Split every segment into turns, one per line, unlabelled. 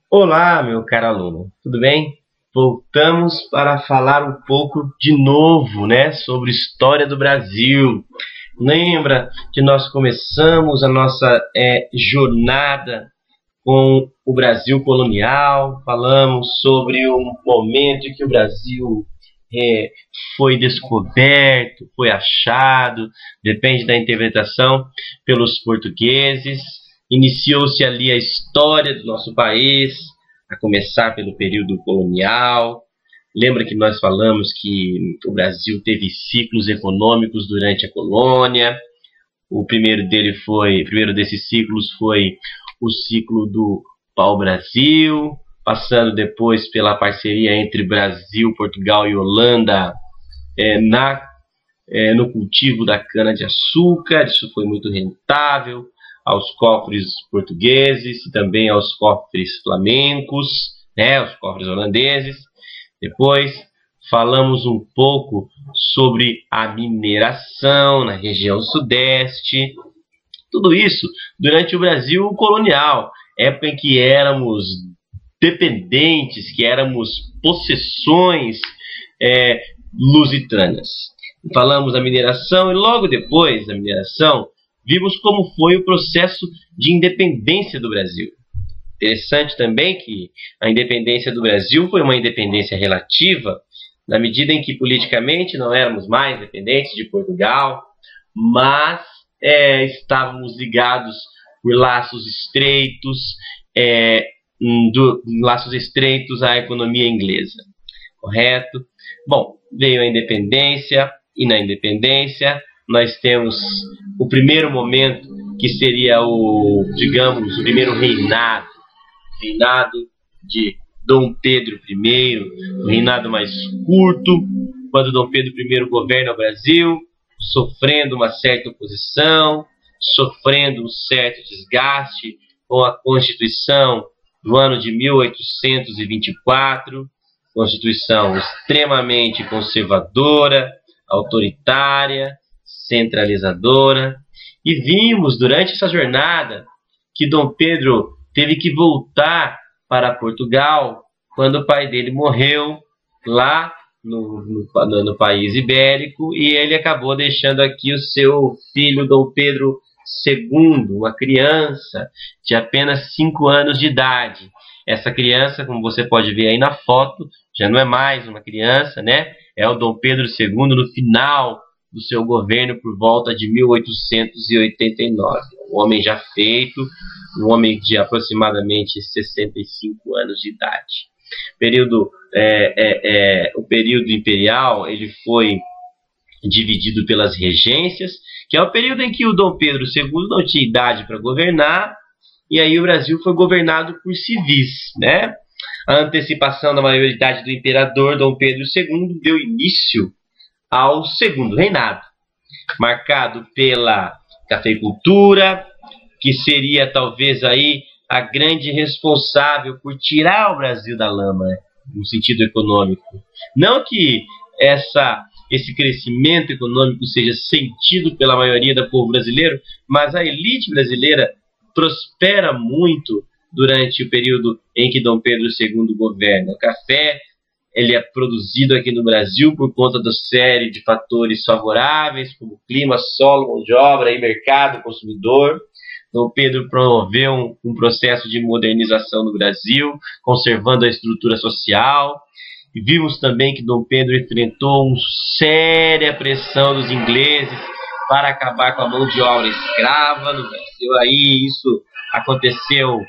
Olá, meu caro aluno, tudo bem? Voltamos para falar um pouco de novo, né, sobre história do Brasil. Lembra que nós começamos a nossa jornada com o Brasil colonial, falamos sobre um momento em que o Brasil é, foi descoberto, foi achado, depende da interpretação, pelos portugueses. Iniciou-se ali a história do nosso país, a começar pelo período colonial. Lembra que nós falamos que o Brasil teve ciclos econômicos durante a colônia. O primeiro desses ciclos foi o ciclo do pau-brasil, passando depois pela parceria entre Brasil, Portugal e Holanda no cultivo da cana-de-açúcar. Isso foi muito rentável aos cofres portugueses e também aos cofres flamencos, né, os cofres holandeses. Depois falamos um pouco sobre a mineração na região sudeste. Tudo isso durante o Brasil colonial, época em que éramos dependentes, que éramos possessões lusitanas. Falamos da mineração e logo depois da mineração vimos como foi o processo de independência do Brasil. Interessante também que a independência do Brasil foi uma independência relativa, na medida em que politicamente não éramos mais dependentes de Portugal, mas estávamos ligados por laços estreitos à economia inglesa. Correto? Bom, veio a independência e na independência nós temos o primeiro momento que seria o primeiro reinado de Dom Pedro I, o reinado mais curto, quando Dom Pedro I governa o Brasil, sofrendo uma certa oposição, sofrendo um certo desgaste com a Constituição do ano de 1824, Constituição extremamente conservadora, autoritária, centralizadora. E vimos durante essa jornada que Dom Pedro teve que voltar para Portugal quando o pai dele morreu lá no país ibérico, e ele acabou deixando aqui o seu filho Dom Pedro II, uma criança de apenas 5 anos de idade. Essa criança, como você pode ver aí na foto, já não é mais uma criança, né? É o Dom Pedro II no final do seu governo por volta de 1889. Um homem já feito, um homem de aproximadamente 65 anos de idade. O período imperial ele foi dividido pelas regências, que é o período em que o Dom Pedro II não tinha idade para governar, e aí o Brasil foi governado por civis, né? A antecipação da maioridade do imperador Dom Pedro II deu início ao segundo reinado, marcado pela cafeicultura, que seria talvez aí a grande responsável por tirar o Brasil da lama, no sentido econômico. Não que esse crescimento econômico seja sentido pela maioria do povo brasileiro, mas a elite brasileira prospera muito durante o período em que Dom Pedro II governa. O café ele é produzido aqui no Brasil por conta da série de fatores favoráveis, como clima, solo, mão de obra e mercado consumidor. Dom Pedro promoveu um processo de modernização no Brasil, conservando a estrutura social. E vimos também que Dom Pedro enfrentou uma séria pressão dos ingleses para acabar com a mão de obra escrava no Brasil. Aí isso aconteceu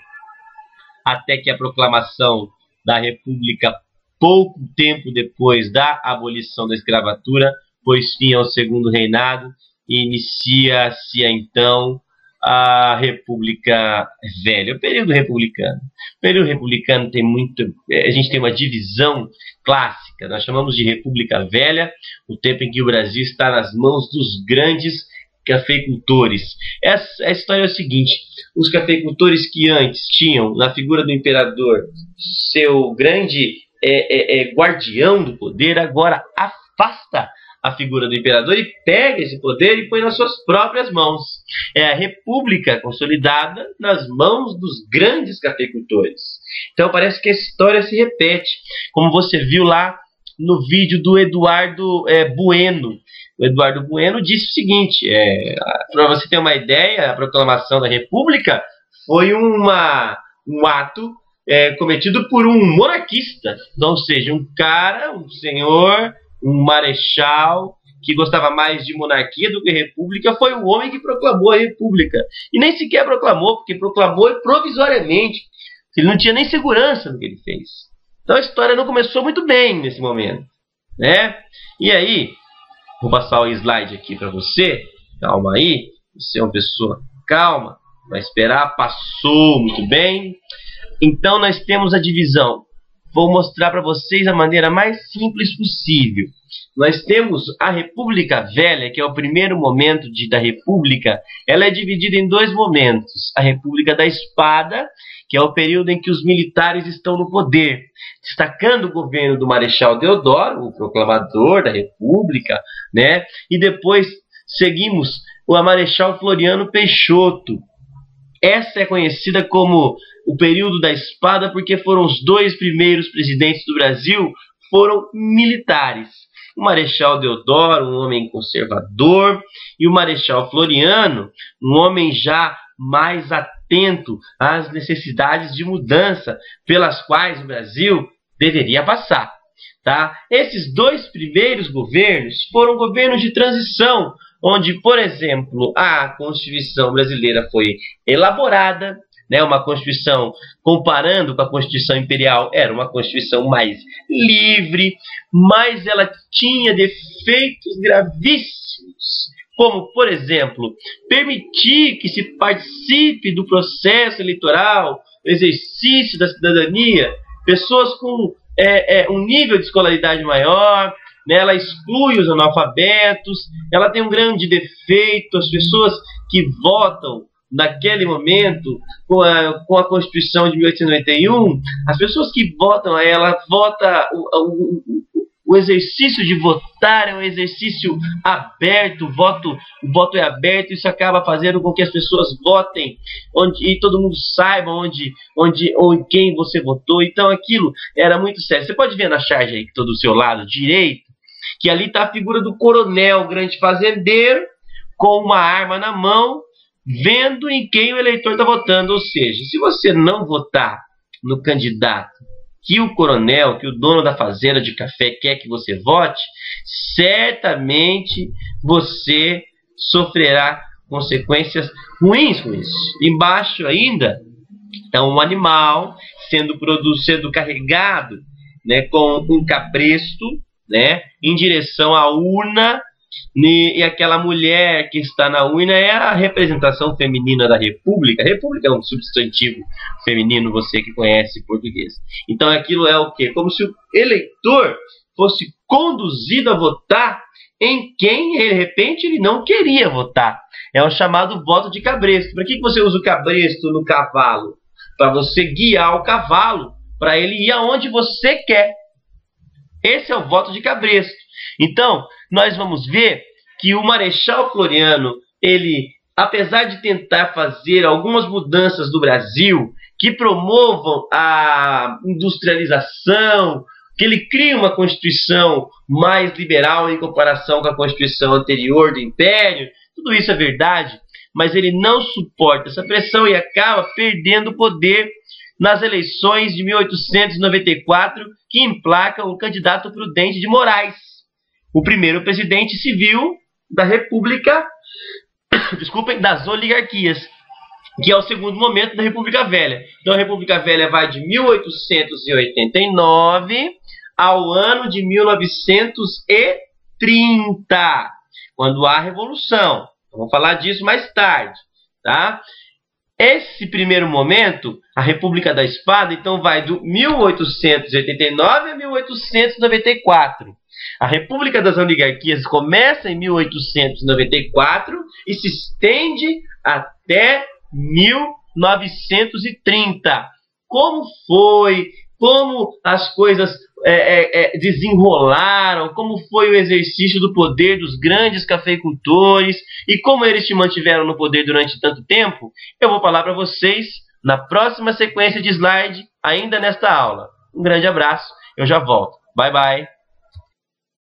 até que a proclamação da República, pouco tempo depois da abolição da escravatura, pôs fim ao segundo reinado e inicia-se então a República Velha, o período republicano. O período republicano a gente tem uma divisão clássica, nós chamamos de República Velha, o tempo em que o Brasil está nas mãos dos grandes cafeicultores. A história é o seguinte: os cafeicultores que antes tinham na figura do imperador seu grande guardião do poder, agora afasta a figura do imperador e pega esse poder e põe nas suas próprias mãos. É a república consolidada nas mãos dos grandes cafeicultores. Então parece que a história se repete, como você viu lá no vídeo do Eduardo Bueno. O Eduardo Bueno disse o seguinte, para você ter uma ideia, a proclamação da República foi um ato cometido por um monarquista, então, ou seja, um cara, um senhor, um marechal que gostava mais de monarquia do que república, foi o homem que proclamou a República. E nem sequer proclamou, porque proclamou provisoriamente. Ele não tinha nem segurança no que ele fez. Então a história não começou muito bem nesse momento, né? E aí, vou passar o slide aqui para você. Calma aí, você é uma pessoa calma, vai esperar, passou muito bem. Então nós temos a divisão. Vou mostrar para vocês a maneira mais simples possível. Nós temos a República Velha, que é o primeiro momento da República. Ela é dividida em dois momentos. A República da Espada, que é o período em que os militares estão no poder, destacando o governo do Marechal Deodoro, o proclamador da República, né? E depois seguimos o Marechal Floriano Peixoto. Essa é conhecida como o período da Espada porque foram os dois primeiros presidentes do Brasil, foram militares. O Marechal Deodoro, um homem conservador, e o Marechal Floriano, um homem já mais atento às necessidades de mudança pelas quais o Brasil deveria passar. Tá? Esses dois primeiros governos foram governos de transição, onde, por exemplo, a Constituição brasileira foi elaborada, né, uma Constituição, comparando com a Constituição Imperial, era uma Constituição mais livre, mas ela tinha defeitos gravíssimos, como, por exemplo, permitir que se participe do processo eleitoral, exercício da cidadania, pessoas com um nível de escolaridade maior, né, ela exclui os analfabetos, ela tem um grande defeito, as pessoas que votam naquele momento, com a Constituição de 1891, as pessoas que votam, ela vota, o exercício de votar é um exercício aberto, o voto é aberto, isso acaba fazendo com que as pessoas votem e todo mundo saiba onde ou em quem você votou. Então aquilo era muito sério. Você pode ver na charge aí que estou do seu lado direito, que ali está a figura do coronel, grande fazendeiro, com uma arma na mão, vendo em quem o eleitor está votando. Ou seja, se você não votar no candidato que o coronel, que o dono da fazenda de café quer que você vote, certamente você sofrerá consequências ruins com isso. Embaixo ainda está um animal sendo carregado, né, com um cabresto, né, em direção à urna, e aquela mulher que está na urna é a representação feminina da República. A República é um substantivo feminino, você que conhece português. Então aquilo é o quê? Como se o eleitor fosse conduzido a votar em quem, de repente, ele não queria votar. É o chamado voto de cabresto. Para que você usa o cabresto no cavalo? Para você guiar o cavalo, para ele ir aonde você quer. Esse é o voto de cabresto. Então, nós vamos ver que o Marechal Floriano, ele, apesar de tentar fazer algumas mudanças do Brasil que promovam a industrialização, que ele cria uma Constituição mais liberal em comparação com a Constituição anterior do Império, tudo isso é verdade, mas ele não suporta essa pressão e acaba perdendo o poder nas eleições de 1894, que emplaca o candidato Prudente de Moraes, o primeiro presidente civil da República, desculpem, das oligarquias, que é o segundo momento da República Velha. Então a República Velha vai de 1889 ao ano de 1930, quando há a Revolução. Vamos falar disso mais tarde, tá? Esse primeiro momento, a República da Espada, então vai do 1889 a 1894. A República das Oligarquias começa em 1894 e se estende até 1930. Como foi? Como as coisas desenrolaram? Como foi o exercício do poder dos grandes cafeicultores? E como eles se mantiveram no poder durante tanto tempo? Eu vou falar para vocês na próxima sequência de slide, ainda nesta aula. Um grande abraço, eu já volto. Bye, bye.